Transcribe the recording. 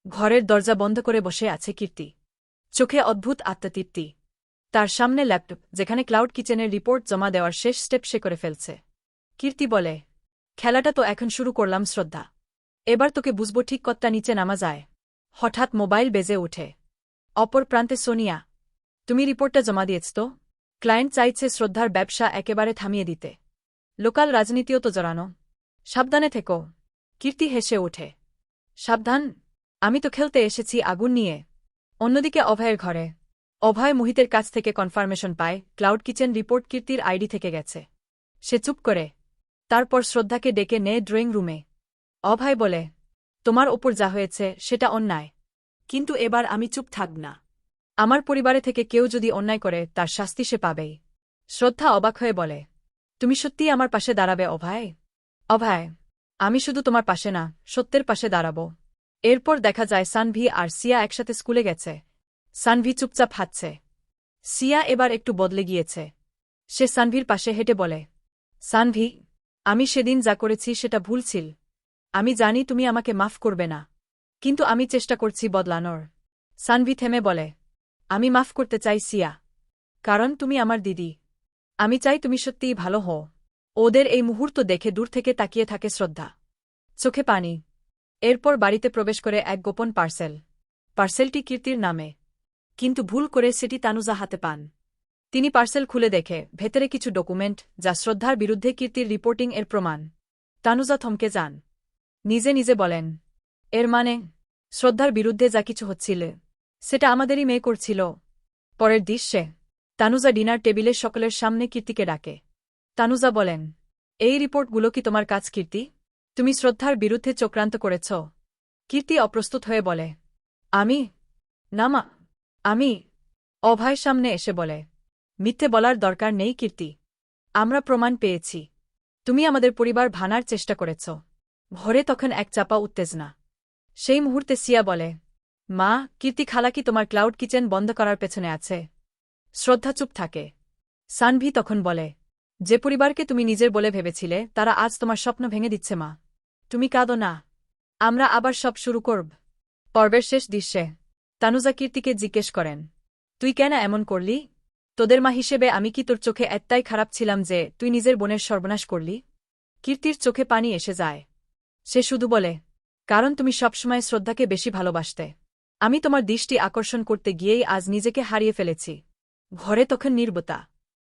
ঘরের দরজা বন্ধ করে বসে আছে কীর্তি। চোখে অদ্ভুত আত্মতৃপ্তি। তার সামনে ল্যাপটপ, যেখানে ক্লাউড কিচেনের রিপোর্ট জমা দেওয়ার শেষ স্টেপ সে করে ফেলছে। কীর্তি বলে, খেলাটা তো এখন শুরু করলাম শ্রদ্ধা। এবার তোকে বুঝব ঠিক কতটা নিচে নামা যায়। হঠাৎ মোবাইল বেজে ওঠে। অপর প্রান্তে সোনিয়া। তুমি রিপোর্টটা জমা দিয়েছ তো? ক্লায়েন্ট চাইছে শ্রদ্ধার ব্যবসা একেবারে থামিয়ে দিতে। লোকাল রাজনীতিও তো জড়ানো। সাবধানে থেকো। কীর্তি হেসে ওঠে। সাবধান? আমি তো খেলতে এসেছি আগুন নিয়ে। অন্যদিকে অভয়ের ঘরে অভয় মোহিতের কাছ থেকে কনফার্মেশন পায় ক্লাউড কিচেন রিপোর্ট কীর্তির আইডি থেকে গেছে। সে চুপ করে। তারপর শ্রদ্ধাকে ডেকে নেয় ড্রয়িং রুমে। অভয় বলে, তোমার ওপর যা হয়েছে সেটা অন্যায়, কিন্তু এবার আমি চুপ থাকব না। আমার পরিবারে থেকে কেউ যদি অন্যায় করে তার শাস্তি সে পাবেই। শ্রদ্ধা অবাক হয়ে বলে, তুমি সত্যিই আমার পাশে দাঁড়াবে অভয়? অভয়, আমি শুধু তোমার পাশে না, সত্যের পাশে দাঁড়াব। এরপর দেখা যায় সানভি আর সিয়া একসাথে স্কুলে গেছে। সানভি চুপচাপ হাঁটছে। সিয়া এবার একটু বদলে গিয়েছে। সে সানভির পাশে হেঁটে বলে, সানভি, আমি সেদিন যা করেছি সেটা ভুল ছিল। আমি জানি তুমি আমাকে মাফ করবে না, কিন্তু আমি চেষ্টা করছি বদলানোর। সানভি থেমে বলে, আমি মাফ করতে চাই সিয়া, কারণ তুমি আমার দিদি। আমি চাই তুমি সত্যিই ভালো হও। ওদের এই মুহূর্ত দেখে দূর থেকে তাকিয়ে থাকে শ্রদ্ধা। চোখে পানি। এরপর বাড়িতে প্রবেশ করে এক গোপন পার্সেল। পার্সেলটি কীর্তির নামে, কিন্তু ভুল করে সেটি তানুজা হাতে পান। তিনি পার্সেল খুলে দেখে ভেতরে কিছু ডকুমেন্ট, যা শ্রদ্ধার বিরুদ্ধে কীর্তির রিপোর্টিং এর প্রমাণ। তানুজা থমকে যান। নিজে নিজে বলেন, এর মানে শ্রদ্ধার বিরুদ্ধে যা কিছু হচ্ছিল সেটা আমাদেরই মেয়ে করছিল। পরের দৃশ্যে তানুজা ডিনার টেবিলে সকলের সামনে কীর্তিকে ডাকে। তানুজা বলেন, এই রিপোর্টগুলো কি তোমার কাজ কীর্তি? তুমি শ্রদ্ধার বিরুদ্ধে চক্রান্ত করেছ? কীর্তি অপ্রস্তুত হয়ে বলে, আমি? না মা, আমি। অভয় সামনে এসে বলে, মিথ্যে বলার দরকার নেই কীর্তি। আমরা প্রমাণ পেয়েছি। তুমি আমাদের পরিবার ভাঙার চেষ্টা করেছ। ঘরে তখন এক চাপা উত্তেজনা। সেই মুহূর্তে সিয়া বলে, মা, কীর্তি খালা কি তোমার ক্লাউড কিচেন বন্ধ করার পেছনে আছে? শ্রদ্ধা চুপ থাকে। সানভি তখন বলে, যে পরিবারকে তুমি নিজের বলে ভেবেছিলে তারা আজ তোমার স্বপ্ন ভেঙে দিচ্ছে মা। তুমি কাঁদো না। আমরা আবার সব শুরু করব। পর্বের শেষ দৃশ্যে তানুজা কীর্তিকে জিজ্ঞেস করেন, তুই কেন এমন করলি? তোদের মা হিসেবে আমি কি তোর চোখে এতটাই খারাপ ছিলাম যে তুই নিজের বোনের সর্বনাশ করলি? কীর্তির চোখে পানি এসে যায়। সে শুধু বলে, কারণ তুমি সবসময় শ্রদ্ধাকে বেশি ভালোবাসতে। আমি তোমার দৃষ্টি আকর্ষণ করতে গিয়েই আজ নিজেকে হারিয়ে ফেলেছি। ঘরে তখন নীরবতা।